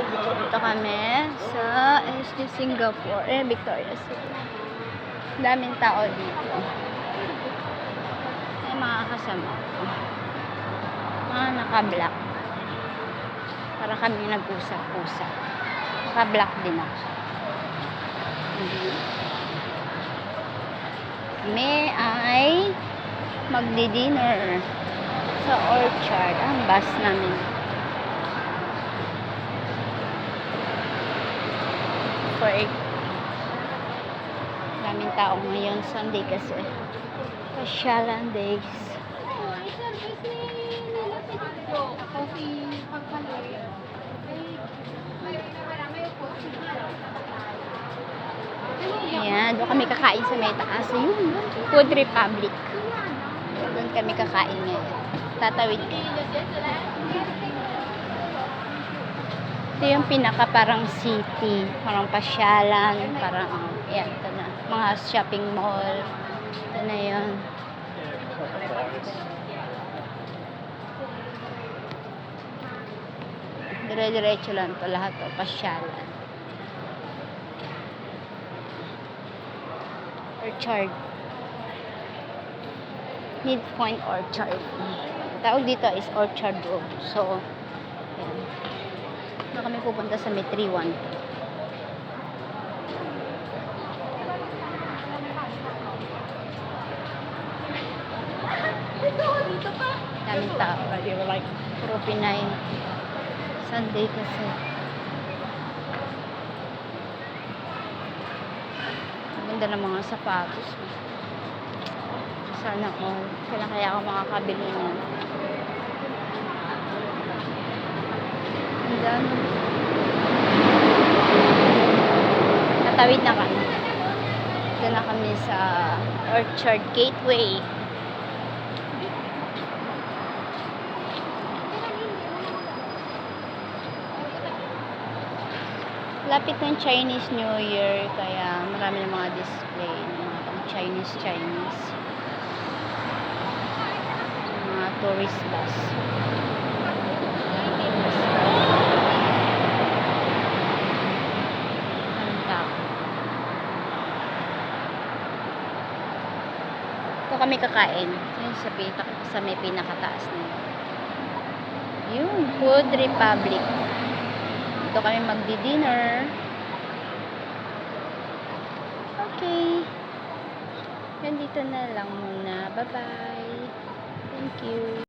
Dito kami sa SG Singapore, Victoria's Secret. Daming tao dito. May mga kasama ko. Mga naka-black. Para kami nag-usap-usap. Naka-black din ako. Kami ay magdi-dinner sa Orchard. Ang bus namin. For daming tao ngayon, Sunday kasi. Pasyalan days. Ayan, doon kami kakain sa may taas. Yun, Food Republic. Doon kami kakain ngayon. Tatawid ka. Ito yung pinaka parang city. Parang pasyalan. Parang, ayan, ito na. Mga shopping mall. Ito na yun. Dire-diretso lang to lahat to. Pasyalan. Orchard. Midpoint Orchard. Tawag dito is Orchard Road. So, ayan. Na kami pupunta sa May 31. Daming tao. Puro Pinay. Sunday kasi. Maganda ng mga sapatos. Sana all. Kailan kaya ako makakabili niyan. Ang dami. Natawid na kami. Doon na kami sa Orchard Gateway. Lapit ng Chinese New Year, kaya marami ng mga display ng mga pang Chinese. Mga tourist bus. Ito kami kakain. Yun sa may pinakataas na yun. Yung Food Republic. Ito kami magdi-dinner. Okay. Nandito na lang muna. Bye-bye. Thank you.